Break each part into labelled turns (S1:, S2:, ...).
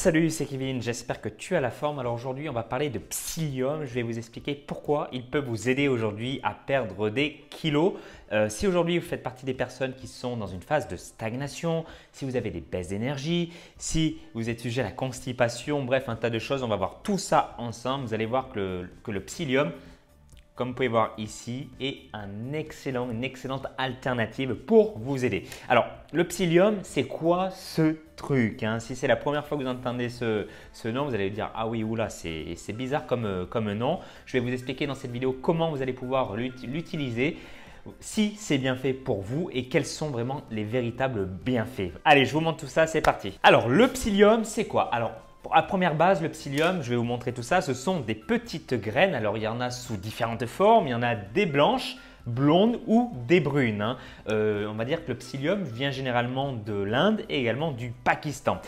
S1: Salut, c'est Kevin, j'espère que tu as la forme. Alors aujourd'hui, on va parler de psyllium. Je vais vous expliquer pourquoi il peut vous aider aujourd'hui à perdre des kilos. Si aujourd'hui vous faites partie des personnes qui sont dans une phase de stagnation, si vous avez des baisses d'énergie, si vous êtes sujet à la constipation, bref, un tas de choses, on va voir tout ça ensemble. Vous allez voir que le psyllium, comme vous pouvez voir ici, est une excellente alternative pour vous aider. Alors, le psyllium, c'est quoi ce truc hein? Si c'est la première fois que vous entendez ce nom, vous allez dire « Ah oui, oula, c'est bizarre comme nom ». Je vais vous expliquer dans cette vidéo comment vous allez pouvoir l'utiliser, si c'est bien fait pour vous et quels sont vraiment les véritables bienfaits. Allez, je vous montre tout ça, c'est parti. Alors, le psyllium, c'est quoi? Alors, à première base, le psyllium, je vais vous montrer tout ça, ce sont des petites graines. Alors, il y en a sous différentes formes, il y en a des blanches, blondes ou des brunes. On va dire que le psyllium vient généralement de l'Inde et également du Pakistan.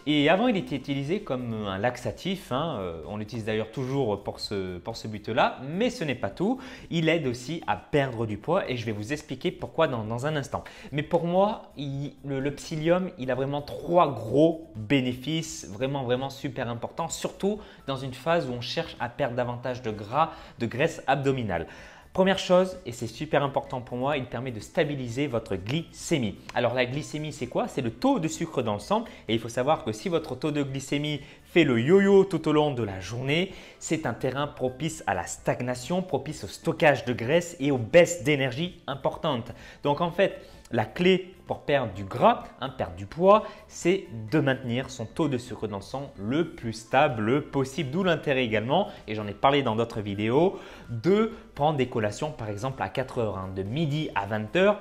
S1: Et avant, il était utilisé comme un laxatif. On l'utilise d'ailleurs toujours pour ce but-là, mais ce n'est pas tout. Il aide aussi à perdre du poids et je vais vous expliquer pourquoi dans un instant. Mais pour moi, le psyllium, il a vraiment trois gros bénéfices vraiment super importants, surtout dans une phase où on cherche à perdre davantage de gras, de graisse abdominale. Première chose, et c'est super important pour moi, il permet de stabiliser votre glycémie. Alors la glycémie, c'est quoi? C'est le taux de sucre dans le sang et il faut savoir que si votre taux de glycémie fait le yo-yo tout au long de la journée, c'est un terrain propice à la stagnation, propice au stockage de graisse et aux baisses d'énergie importantes. Donc en fait, la clé pour perdre du gras, perdre du poids, c'est de maintenir son taux de sucre dans le sang le plus stable possible. D'où l'intérêt également, et j'en ai parlé dans d'autres vidéos, de prendre des collations par exemple à 4 heures, de midi à 20 heures.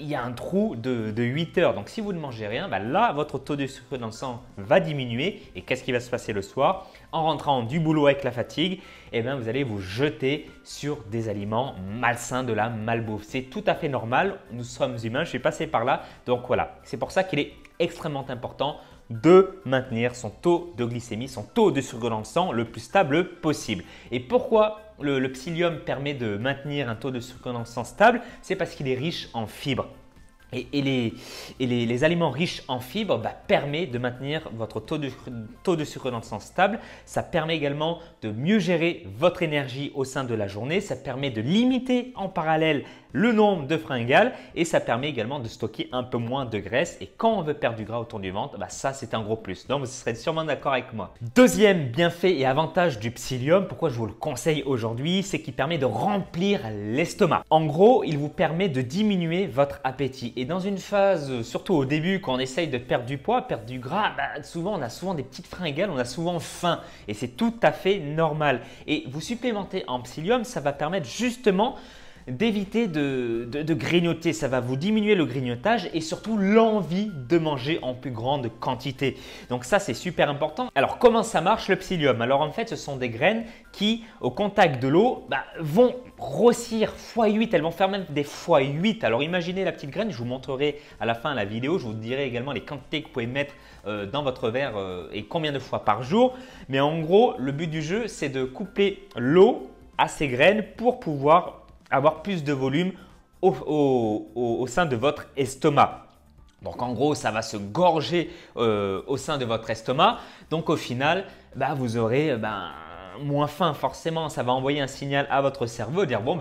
S1: Il y a un trou de 8 heures. Donc, si vous ne mangez rien, là, votre taux de sucre dans le sang va diminuer. Et qu'est-ce qui va se passer le soir? En rentrant du boulot avec la fatigue, vous allez vous jeter sur des aliments malsains, de la malbouffe. C'est tout à fait normal. Nous sommes humains, je suis passé par là. Donc, voilà. C'est pour ça qu'il est extrêmement important de maintenir son taux de glycémie, son taux de sucre dans le sang le plus stable possible. Et pourquoi le psyllium permet de maintenir un taux de sucre dans le sang stable? C'est parce qu'il est riche en fibres. Et les aliments riches en fibres permettent de maintenir votre taux de sucre dans le sang stable. Ça permet également de mieux gérer votre énergie au sein de la journée. Ça permet de limiter en parallèle le nombre de fringales et ça permet également de stocker un peu moins de graisse. Et quand on veut perdre du gras autour du ventre, ça c'est un gros plus. Donc vous serez sûrement d'accord avec moi. Deuxième bienfait et avantage du psyllium, pourquoi je vous le conseille aujourd'hui, c'est qu'il permet de remplir l'estomac. En gros, il vous permet de diminuer votre appétit. Et dans une phase, surtout au début, quand on essaye de perdre du poids, perdre du gras, souvent on a souvent des petites fringales, on a souvent faim et c'est tout à fait normal. Et vous supplémenter en psyllium, ça va permettre justement d'éviter de grignoter. Ça va vous diminuer le grignotage et surtout l'envie de manger en plus grande quantité. Donc ça, c'est super important. Alors, comment ça marche le psyllium? Alors en fait, ce sont des graines qui, au contact de l'eau, vont grossir x8. Elles vont faire même des x8. Alors imaginez la petite graine, je vous montrerai à la fin de la vidéo. Je vous dirai également les quantités que vous pouvez mettre dans votre verre et combien de fois par jour. Mais en gros, le but du jeu, c'est de couper l'eau à ces graines pour pouvoir avoir plus de volume au sein de votre estomac. Donc en gros, ça va se gorger au sein de votre estomac. Donc au final, vous aurez moins faim forcément. Ça va envoyer un signal à votre cerveau, dire bon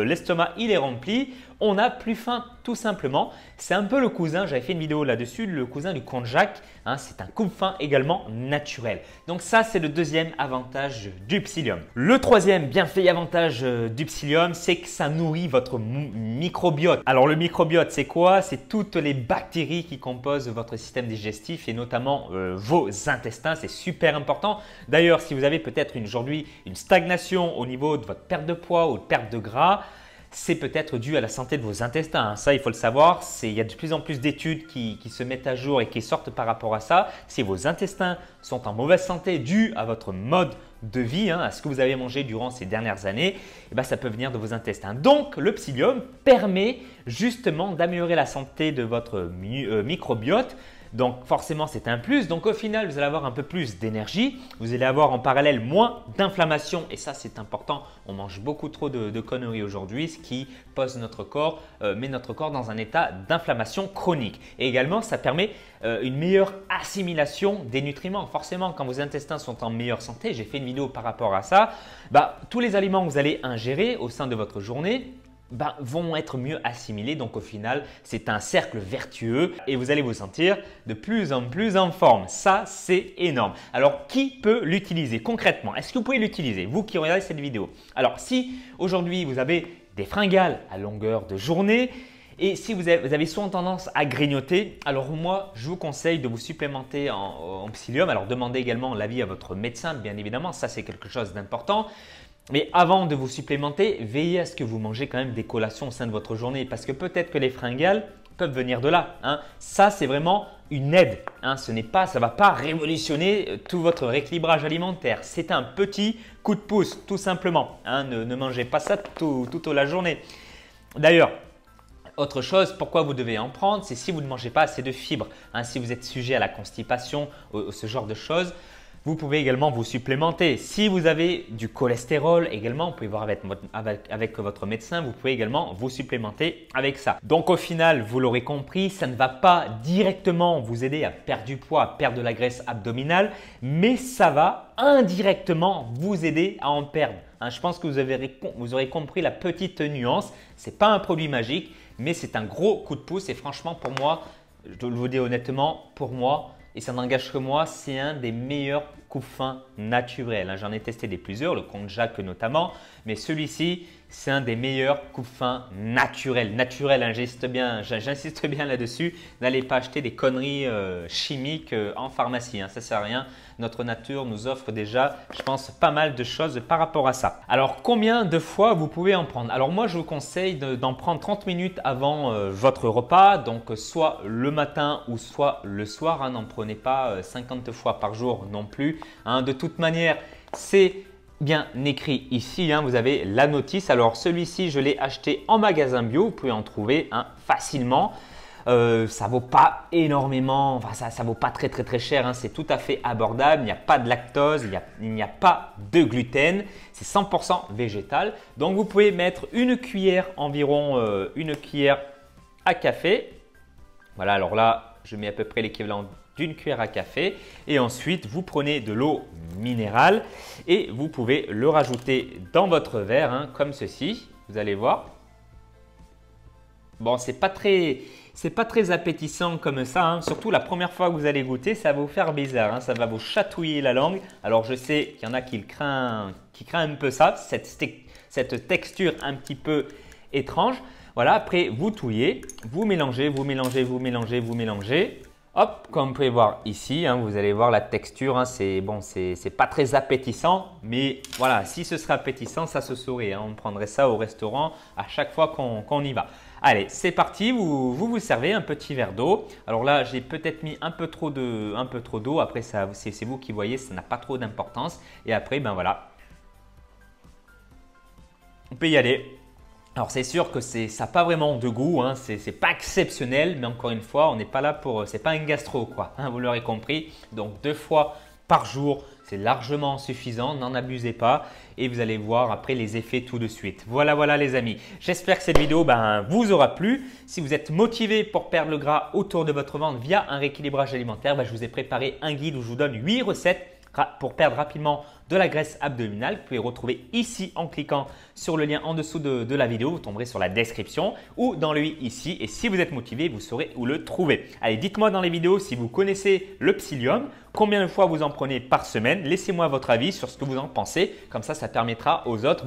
S1: l'estomac il est rempli, on n'a plus faim tout simplement. C'est un peu le cousin, j'avais fait une vidéo là-dessus, le cousin du konjac. C'est un coupe-faim également naturel. Donc ça, c'est le deuxième avantage du psyllium. Le troisième bienfait et avantage du psyllium, c'est que ça nourrit votre microbiote. Alors le microbiote, c'est quoi? C'est toutes les bactéries qui composent votre système digestif et notamment vos intestins. C'est super important. D'ailleurs, si vous avez peut-être aujourd'hui une stagnation au niveau de votre perte de poids ou de perte de gras, c'est peut-être dû à la santé de vos intestins. Ça, il faut le savoir. Il y a de plus en plus d'études qui se mettent à jour et qui sortent par rapport à ça. Si vos intestins sont en mauvaise santé dû à votre mode de vie, à ce que vous avez mangé durant ces dernières années, ça peut venir de vos intestins. Donc, le psyllium permet justement d'améliorer la santé de votre microbiote, Donc forcément, c'est un plus. Donc au final, vous allez avoir un peu plus d'énergie. Vous allez avoir en parallèle moins d'inflammation. Et ça, c'est important. On mange beaucoup trop de conneries aujourd'hui, ce qui pose notre corps, met notre corps dans un état d'inflammation chronique. Et également, ça permet une meilleure assimilation des nutriments. Forcément, quand vos intestins sont en meilleure santé, j'ai fait une vidéo par rapport à ça, tous les aliments que vous allez ingérer au sein de votre journée vont être mieux assimilés. Donc au final, c'est un cercle vertueux et vous allez vous sentir de plus en plus en forme. Ça, c'est énorme. Alors, qui peut l'utiliser concrètement? Est-ce que vous pouvez l'utiliser, vous qui regardez cette vidéo? Alors, si aujourd'hui, vous avez des fringales à longueur de journée et si vous avez souvent tendance à grignoter, alors moi, je vous conseille de vous supplémenter en psyllium. Alors, demandez également l'avis à votre médecin, bien évidemment. Ça, c'est quelque chose d'important. Mais avant de vous supplémenter, veillez à ce que vous mangez quand même des collations au sein de votre journée parce que peut-être que les fringales peuvent venir de là. Ça, c'est vraiment une aide. Ça ne va pas révolutionner tout votre rééquilibrage alimentaire. C'est un petit coup de pouce, tout simplement. Ne mangez pas ça toute la journée. D'ailleurs, autre chose, pourquoi vous devez en prendre, c'est si vous ne mangez pas assez de fibres. Si vous êtes sujet à la constipation ou ce genre de choses, vous pouvez également vous supplémenter. Si vous avez du cholestérol également, vous pouvez voir avec votre médecin, vous pouvez également vous supplémenter avec ça. Donc au final, vous l'aurez compris, ça ne va pas directement vous aider à perdre du poids, à perdre de la graisse abdominale, mais ça va indirectement vous aider à en perdre. Je pense que vous aurez compris la petite nuance. Ce n'est pas un produit magique, mais c'est un gros coup de pouce et franchement pour moi, je vous le dis honnêtement, pour moi, et ça n'engage que moi, c'est un des meilleurs coups-fins naturels. J'en ai testé plusieurs, le konjac notamment, mais celui-ci, c'est un des meilleurs coups-fins naturels. Naturel, j'insiste bien là-dessus. N'allez pas acheter des conneries chimiques en pharmacie, ça ne sert à rien. Notre nature nous offre déjà, je pense, pas mal de choses par rapport à ça. Alors, combien de fois vous pouvez en prendre? Alors moi, je vous conseille d'en prendre 30 minutes avant votre repas, donc soit le matin ou soit le soir. N'en prenez pas 50 fois par jour non plus. De toute manière, c'est bien écrit ici, vous avez la notice. Alors celui-ci, je l'ai acheté en magasin bio, vous pouvez en trouver facilement. Ça vaut pas énormément, ça vaut pas très cher, c'est tout à fait abordable. Il n'y a pas de lactose, il n'y a pas de gluten, c'est 100% végétal. Donc vous pouvez mettre une cuillère environ, une cuillère à café. Voilà, alors là, je mets à peu près l'équivalent d'une cuillère à café et ensuite vous prenez de l'eau minérale et vous pouvez le rajouter dans votre verre comme ceci. Vous allez voir. Bon, c'est pas très appétissant comme ça, surtout la première fois que vous allez goûter, ça va vous faire bizarre, ça va vous chatouiller la langue. Alors je sais qu'il y en a qui craignent un peu ça, cette texture un petit peu étrange. Voilà, après vous touillez, vous mélangez. Hop, comme vous pouvez voir ici, vous allez voir la texture, c'est pas très appétissant, mais voilà, si ce serait appétissant, ça se saurait. On prendrait ça au restaurant à chaque fois qu'on y va. Allez, c'est parti, vous servez un petit verre d'eau. Alors là, j'ai peut-être mis un peu trop d'eau. Après, c'est vous qui voyez, ça n'a pas trop d'importance. Et après, voilà, on peut y aller. Alors c'est sûr que ça n'a pas vraiment de goût, c'est pas exceptionnel, mais encore une fois, on n'est pas là pour, c'est pas un gastro quoi, vous l'aurez compris. Donc 2 fois par jour, c'est largement suffisant, n'en abusez pas et vous allez voir après les effets tout de suite. Voilà les amis, j'espère que cette vidéo vous aura plu. Si vous êtes motivé pour perdre le gras autour de votre ventre via un rééquilibrage alimentaire, je vous ai préparé un guide où je vous donne 8 recettes pour perdre rapidement de la graisse abdominale. Vous pouvez retrouver ici en cliquant sur le lien en dessous de la vidéo. Vous tomberez sur la description ou dans le i ici. Et si vous êtes motivé, vous saurez où le trouver. Allez, dites-moi dans les vidéos si vous connaissez le psyllium, combien de fois vous en prenez par semaine. Laissez-moi votre avis sur ce que vous en pensez. Comme ça permettra aux autres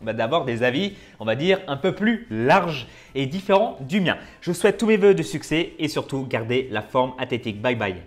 S1: d'avoir des avis, on va dire, un peu plus larges et différents du mien. Je vous souhaite tous mes vœux de succès et surtout gardez la forme athlétique. Bye bye.